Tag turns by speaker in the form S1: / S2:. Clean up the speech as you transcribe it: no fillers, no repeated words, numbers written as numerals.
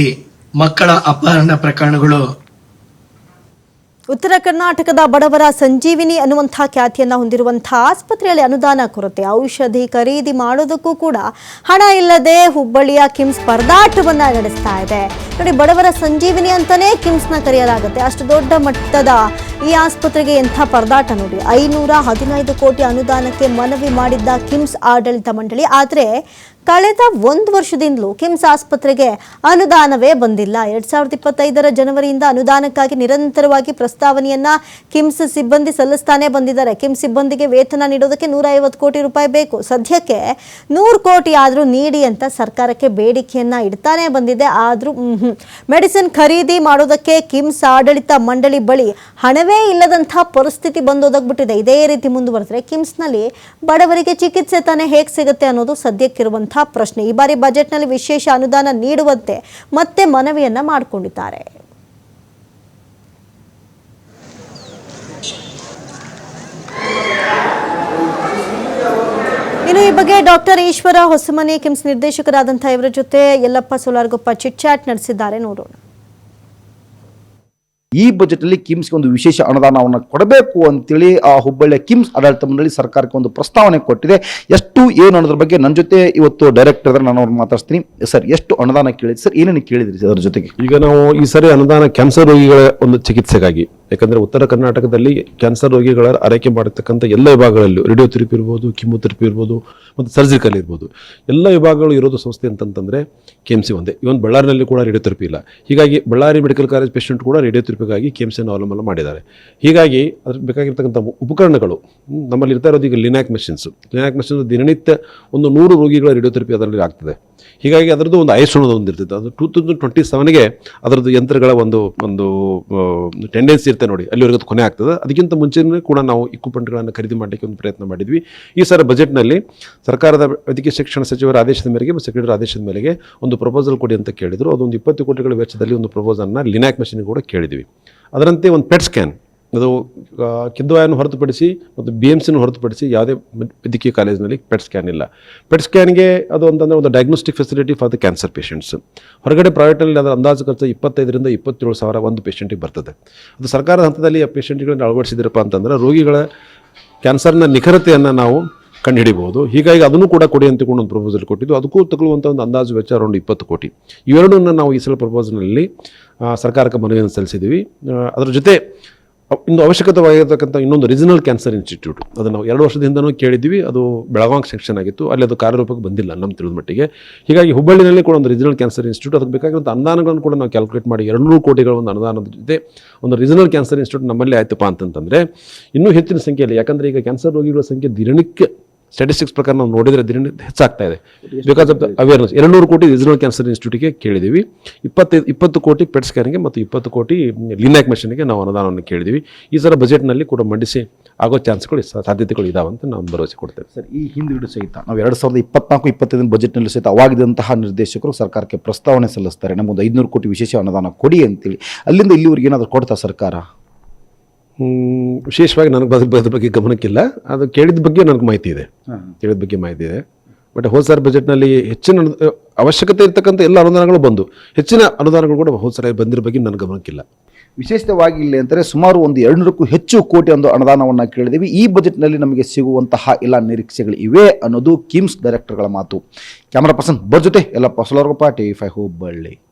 S1: ಈ ಮಕ್ಕಳ ಅಪಹರಣ ಪ್ರಕರಣಗಳು
S2: ಉತ್ತರ ಕರ್ನಾಟಕದ ಬಡವರ ಸಂಜೀವಿನಿ ಅನ್ನುವಂಥ ಖ್ಯಾತಿಯನ್ನ ಹೊಂದಿರುವಂಥ ಆಸ್ಪತ್ರೆಯಲ್ಲಿ ಅನುದಾನ ಕೊರತೆ, ಔಷಧಿ ಖರೀದಿ ಮಾಡೋದಕ್ಕೂ ಕೂಡ ಹಣ ಇಲ್ಲದೆ ಹುಬ್ಬಳ್ಳಿಯ ಕಿಮ್ಸ್ ಪರದಾಟವನ್ನ ನಡೆಸ್ತಾ ಇದೆ. ನೋಡಿ, ಬಡವರ ಸಂಜೀವಿನಿ ಅಂತಾನೆ ಕಿಮ್ಸ್ನ ಕರೆಯಲಾಗುತ್ತೆ. ಅಷ್ಟು ದೊಡ್ಡ ಮಟ್ಟದ ಈ ಆಸ್ಪತ್ರೆಗೆ ಎಂಥ ಪರದಾಟ ನೋಡಿ. 515 ಕೋಟಿ ಅನುದಾನಕ್ಕೆ ಮನವಿ ಮಾಡಿದ್ದ ಕಿಮ್ಸ್ ಆಡಳಿತ ಮಂಡಳಿ, ಆದರೆ ಕಳೆದ 1 ವರ್ಷದಿಂದಲೂ ಕಿಮ್ಸ್ ಆಸ್ಪತ್ರೆಗೆ ಅನುದಾನವೇ ಬಂದಿಲ್ಲ. 2025 ಜನವರಿಯಿಂದ ಅನುದಾನಕ್ಕಾಗಿ ನಿರಂತರವಾಗಿ ಪ್ರಸ್ತಾವನೆಯನ್ನ ಕಿಮ್ಸ್ ಸಿಬ್ಬಂದಿ ಸಲ್ಲಿಸ್ತಾನೆ ಬಂದಿದ್ದಾರೆ. ಕಿಮ್ಸ್ ಸಿಬ್ಬಂದಿಗೆ ವೇತನ ನೀಡೋದಕ್ಕೆ 150 ಕೋಟಿ ರೂಪಾಯಿ ಬೇಕು. ಸದ್ಯಕ್ಕೆ 100 ಕೋಟಿ ಆದರೂ ನೀಡಿ ಅಂತ ಸರ್ಕಾರಕ್ಕೆ ಬೇಡಿಕೆಯನ್ನ ಇಡ್ತಾನೆ ಬಂದಿದೆ. ಆದರೂ ಮೆಡಿಸಿನ್ ಖರೀದಿ ಮಾಡೋದಕ್ಕೆ ಕಿಮ್ಸ್ ಆಡಳಿತ ಮಂಡಳಿ ಬಳಿ ಹಣವೇ ಇಲ್ಲದಂಥ ಪರಿಸ್ಥಿತಿ ಬಂದೊದಗ್ಬಿಟ್ಟಿದೆ. ಇದೇ ರೀತಿ ಮುಂದುವರೆದ್ರೆ ಕಿಮ್ಸ್ನಲ್ಲಿ ಬಡವರಿಗೆ ಚಿಕಿತ್ಸೆ ತಾನೇ ಹೇಗೆ ಸಿಗುತ್ತೆ ಅನ್ನೋದು ಸದ್ಯಕ್ಕಿರುವಂಥ ಪ್ರಶ್ನೆ. ಈ ಬಾರಿ ಬಜೆಟ್ನಲ್ಲಿ ವಿಶೇಷ ಅನುದಾನ ನೀಡುವಂತೆ ಮತ್ತೆ ಮನವಿಯನ್ನ ಮಾಡಿಕೊಂಡಿದ್ದಾರೆ. ಇನ್ನು ಈ ಬಗ್ಗೆ ಡಾಕ್ಟರ್ ಈಶ್ವರ ಹೊಸಮನಿ ಕಿಮ್ಸ್ ನಿರ್ದೇಶಕರಾದಂತಹ ಇವರ ಜೊತೆ ಯಲ್ಲಪ್ಪ ಸೋಲಾರ್ಗೊಪ್ಪ ಚಿಟ್ ಚಾಟ್ ನಡೆಸಿದ್ದಾರೆ, ನೋಡೋಣ.
S3: ಈ ಬಜೆಟ್ ಅಲ್ಲಿ ಕಿಮ್ಸ್ಗೆ ಒಂದು ವಿಶೇಷ ಅನುದಾನವನ್ನು ಕೊಡಬೇಕು ಅಂತೇಳಿ ಆ ಹುಬ್ಬಳ್ಳಿಯ ಕಿಮ್ಸ್ ಆಡಳಿತ ಮಂಡಳಿ ಸರ್ಕಾರಕ್ಕೆ ಒಂದು ಪ್ರಸ್ತಾವನೆ ಕೊಟ್ಟಿದೆ. ಎಷ್ಟು ಏನು ಅನ್ನೋದ್ರ ಬಗ್ಗೆ ನನ್ನ ಜೊತೆ ಇವತ್ತು ಡೈರೆಕ್ಟರ್ ಇದ್ದಾರೆ, ನಾನು ಅವ್ರನ್ನ ಮಾತಾಡ್ತೀನಿ. ಸರ್, ಎಷ್ಟು ಅನುದಾನ ಕೇಳಿದ್ರಿ ಸರ್, ಏನೇನು ಕೇಳಿದ್ರಿ ಅದ್ರ ಜೊತೆಗೆ?
S4: ಈಗ ನಾವು ಈ ಸರಿ ಅನುದಾನ ಕ್ಯಾನ್ಸರ್ ರೋಗಿಗಳ ಒಂದು ಚಿಕಿತ್ಸೆಗಾಗಿ, ಯಾಕಂದ್ರೆ ಉತ್ತರ ಕರ್ನಾಟಕದಲ್ಲಿ ಕ್ಯಾನ್ಸರ್ ರೋಗಿಗಳ ಆರೈಕೆ ಮಾಡತಕ್ಕಂಥ ಎಲ್ಲ ವಿಭಾಗಗಳಲ್ಲೂ ರೇಡಿಯೋಥೆರಪಿ ಇರ್ಬೋದು, ಕಿಮೋಥೆರಪಿ ಇರ್ಬೋದು, ಮತ್ತು ಸರ್ಜಿಕಲ್ ಇರ್ಬೋದು, ಎಲ್ಲ ವಿಭಾಗಗಳು ಇರೋದು ಸಂಸ್ಥೆ ಅಂತಂತಂದ್ರೆ KMC ಒಂದೇ. ಇವನ್ ಬಳ್ಳಾರಿನಲ್ಲಿ ಕೂಡ ರೇಡಿಯೋಥೆರಪಿ ಇಲ್ಲ. ಹೀಗಾಗಿ ಬಳ್ಳಾರಿ ಮೆಡಿಕಲ್ ಕಾಲೇಜ್ ಪೇಷಂಟ್ ಕೂಡ ರೇಡಿಯೋಥೆರಪಿಗಾಗಿ KMCಯನ್ನು ಅವಲಂಬನೆ ಮಾಡಿದ್ದಾರೆ. ಹೀಗಾಗಿ ಅದ್ರ ಬೇಕಾಗಿರ್ತಕ್ಕಂಥ ಉಪಕರಣಗಳು ನಮ್ಮಲ್ಲಿ ಇರ್ತಾ ಇರೋದು ಈಗ ಲಿನಾಕ್ ಮೆಷಿನ್ಸ್ ದಿನನಿತ್ಯ ಒಂದು 100 ರೋಗಿಗಳ ರೇಡಿಯೋಥೆರಪಿ ಅದರಲ್ಲಿ ಆಗ್ತದೆ. ಹೀಗಾಗಿ ಅದರದ್ದು ಒಂದು ISO ಒಂದು ಇರ್ತದೆ. ಅದು 2027ಗೆ ಅದರದ್ದು ಯಂತ್ರಗಳ ಒಂದು ಟೆಂಡೆನ್ಸಿ ಇರುತ್ತೆ ನೋಡಿ, ಅಲ್ಲಿವರೆಗೂ ಕೊನೆ ಆಗ್ತದೆ. ಅದಕ್ಕಿಂತ ಮುಂಚೆನೇ ಕೂಡ ನಾವು ಇಕ್ವಿಪ್ಮೆಂಟ್ಗಳನ್ನು ಖರೀದಿ ಮಾಡಲಿಕ್ಕೆ ಒಂದು ಪ್ರಯತ್ನ ಮಾಡಿದ್ವಿ. ಈ ಸಲ ಬಜೆಟ್ನಲ್ಲಿ ಸರ್ಕಾರದ ವೈದ್ಯಕೀಯ ಶಿಕ್ಷಣ ಸಚಿವರ ಆದೇಶದ ಮೇರೆಗೆ ಮತ್ತು ಸೆಕ್ರೆಟರಿ ಆದೇಶದ ಮೇರೆಗೆ ಒಂದು ಪ್ರಪೋಸಲ್ ಕೊಡಿ ಅಂತ ಕೇಳಿದ್ರು. ಅದೊಂದು 20 ಕೋಟಿಗಳ ವೆಚ್ಚದಲ್ಲಿ ಒಂದು ಪ್ರಪೋಸಲ್ನ ಲಿನಾಕ್ ಮೆಷಿನ್ ಕೂಡ ಕೇಳಿದ್ವಿ. ಅದರಂತೆ ಒಂದು ಪೆಟ್ ಸ್ಕ್ಯಾನ್, ಅದು ಕಿದ್ವಾಯನ್ನು ಹೊರತುಪಡಿಸಿ ಮತ್ತು BMCನ ಹೊರತುಪಡಿಸಿ ಯಾವುದೇ ವೈದ್ಯಕೀಯ ಕಾಲೇಜಿನಲ್ಲಿ ಪೆಟ್ ಸ್ಕ್ಯಾನ್ ಇಲ್ಲ. ಪೆಟ್ ಸ್ಕ್ಯಾನ್ಗೆ ಅದು ಅಂತಂದರೆ ಒಂದು diagnostic facility for the cancer patients. ಹೊರಗಡೆ ಪ್ರೈವೇಟಲ್ಲಿ ಅದರ ಅಂದಾಜು ಖರ್ಚು 25,000 ರಿಂದ 27,000 ಒಂದು ಪೇಷಂಟಿಗೆ ಬರ್ತದೆ. ಅದು ಸರ್ಕಾರದ ಹಂತದಲ್ಲಿ ಆ ಪೇಷಂಟ್ಗಳನ್ನು ಅಳವಡಿಸಿದ್ರಪ್ಪ ಅಂತಂದರೆ ರೋಗಿಗಳ ಕ್ಯಾನ್ಸರ್ನ ನಿಖರತೆಯನ್ನು ನಾವು ಕಂಡುಹಿಡಿಬಹುದು. ಹೀಗಾಗಿ ಅದನ್ನು ಕೂಡ ಕೊಡಿ ಅಂತ ಒಂದು ಪ್ರಪೋಸಲ್ ಕೊಟ್ಟಿದ್ದು. ಅದಕ್ಕೂ ತಗೊಳ್ಳುವಂಥ ಒಂದು ಅಂದಾಜು ವೆಚ್ಚ ಅರೌಂಡ್ 20 ಕೋಟಿ. ಇವೆರಡನ್ನು ನಾವು ಈ ಸಲ ಪ್ರಪೋಸಲ್ನಲ್ಲಿ ಸರ್ಕಾರಕ್ಕೆ ಮನವಿಯನ್ನು ಸಲ್ಲಿಸಿದ್ದೀವಿ. ಅದರ ಜೊತೆ ಇಂದು ಅವಶ್ಯಕವಾಗಿರ್ತಕ್ಕಂಥ ಇನ್ನೊಂದು ರೀಜನಲ್ ಕ್ಯಾನ್ಸರ್ ಇನ್ಸ್ಟಿಟ್ಯೂಟ್, ಅದನ್ನು ನಾವು 2 ವರ್ಷದ ಹಿಂದನೂ ಕೇಳಿದ್ವಿ. ಅದು ಬೆಳಗಾವಿ ಸೆಕ್ಷನ್ ಆಗಿತ್ತು, ಅಲ್ಲಿ ಅದು ಕಾರ್ಯರೂಪಕ್ಕೆ ಬಂದಿಲ್ಲ ನಮ್ಮ ತಿಳಿದ ಮಟ್ಟಿಗೆ. ಹೀಗಾಗಿ ಹುಬ್ಬಳ್ಳಿನಲ್ಲಿ ಕೂಡ ಒಂದು ರೀಜನಲ್ ಕ್ಯಾನ್ಸರ್ ಇನ್ಸ್ಟಿಟ್ಯೂಟ್, ಅದಕ್ಕೆ ಬೇಕಾಗಿರುವಂಥ ಅನುದಾನಗಳನ್ನು ಕೂಡ ನಾವು ಕ್ಯಾಲ್ಕುಲೇಟ್ ಮಾಡಿ 200 ಕೋಟಿಗಳ ಒಂದು ಅನುದಾನದ ಜೊತೆ ಒಂದು ರೀಜನಲ್ ಕ್ಯಾನ್ಸರ್ ಇನ್ಸ್ಟಿಟ್ಯೂಟ್ ನಮ್ಮಲ್ಲಿ ಆಯ್ತಪ್ಪ ಅಂತಂತಂದರೆ ಇನ್ನೂ ಹೆಚ್ಚಿನ ಸಂಖ್ಯೆಯಲ್ಲಿ, ಯಾಕಂದರೆ ಈಗ ಕ್ಯಾನ್ಸರ್ ರೋಗಿಗಳ ಸಂಖ್ಯೆ ದಿನನಿತ್ಯ ಸ್ಟ್ಯಾಟಿಸ್ಟಿಕ್ಸ್ ಪ್ರಕಾರ ನಾವು ನೋಡಿದರೆ ದಿನನಿತ್ಯ ಹೆಚ್ಚಾಗ್ತಾ ಇದೆ. ಬಿಕಾಸ್ ಆಫ್ ದ ಅವೇರ್ನೆಸ್ 200 ಕೋಟಿ ರೀಜನಲ್ ಕ್ಯಾನ್ಸರ್ ಇನ್ಸ್ಟಿಟ್ಯೂಟ್ಗೆ ಕೇಳಿದ್ದೀವಿ. 20 ಕೋಟಿ ಪೆಟ್ ಸ್ಕ್ಯಾನಿಗೆ ಮತ್ತು 20 ಕೋಟಿ ಲಿನಾಕ್ ಮೆಷಿನ್ಗೆ ನಾವು ಅನುದಾನವನ್ನು ಕೇಳಿದ್ದೀವಿ. ಈ ಸಲ ಬಜೆಟ್ನಲ್ಲಿ ಕೂಡ ಮಂಡಿಸಿ ಆಗೋ ಚಾನ್ಸ್ಗಳು ಸಾಧ್ಯತೆಗಳು ಇದಾವೆ ಅಂತ ನಾವು ಭರವಸೆ ಕೊಡ್ತೇವೆ.
S3: ಸರ್, ಈ ಹಿಂದುಗಡೆ ಸಹಿತ ನಾವು 2024-25 ಬಜೆಟ್ನಲ್ಲಿ ಸಹಿತ ಅವಾಗಿದ್ದಂತಹ ನಿರ್ದೇಶಕರು ಸರ್ಕಾರಕ್ಕೆ ಪ್ರಸ್ತಾವನೆ ಸಲ್ಲಿಸ್ತಾರೆ, ನಮ್ಮೊಂದು 500 ಕೋಟಿ ವಿಶೇಷ ಅನುದಾನ ಕೊಡಿ ಅಂತೇಳಿ. ಅಲ್ಲಿಂದ ಇಲ್ಲಿವರೆಗೆ ಏನಾದರೂ ಕೊಡ್ತಾ ಸರ್ಕಾರ?
S4: ವಿಶೇಷವಾಗಿ ನನಗೆ ಅದ್ರ ಬಗ್ಗೆ ಗಮನಕ್ಕಿಲ್ಲ. ಅದು ಕೇಳಿದ ಬಗ್ಗೆ ನನಗೆ ಮಾಹಿತಿ ಇದೆ, ಬಟ್ ಹೋದ ಸಾರಿ ಬಜೆಟ್ನಲ್ಲಿ ಹೆಚ್ಚಿನ ಅವಶ್ಯಕತೆ ಇರ್ತಕ್ಕಂಥ ಎಲ್ಲ ಅನುದಾನಗಳು ಬಂದು ಹೆಚ್ಚಿನ ಅನುದಾನಗಳು ಕೂಡ ಹೋದ ಸಾರಿ ಬಂದಿರೋ ಬಗ್ಗೆ ನನಗೆ ಗಮನಕ್ಕಿಲ್ಲ.
S3: ವಿಶೇಷವಾಗಿ ಇಲ್ಲಿ ಅಂತಾರೆ ಸುಮಾರು ಒಂದು 200ಕ್ಕೂ ಹೆಚ್ಚು ಕೋಟಿ ಒಂದು ಅನುದಾನವನ್ನು ಕೇಳಿದ್ದೀವಿ. ಈ ಬಜೆಟ್ನಲ್ಲಿ ನಮಗೆ ಸಿಗುವಂತಹ ಎಲ್ಲ ನಿರೀಕ್ಷೆಗಳು ಇವೆ ಅನ್ನೋದು ಕಿಮ್ಸ್ ಡೈರೆಕ್ಟರ್ಗಳ ಮಾತು. ಕ್ಯಾಮರಾ ಪರ್ಸನ್ ಜೊತೆ ಯಲ್ಲಪ್ಪ ಸೋಲಾರ್ಗೊಪ್ಪ, TV5 ಹುಬ್ಬಳ್ಳಿ.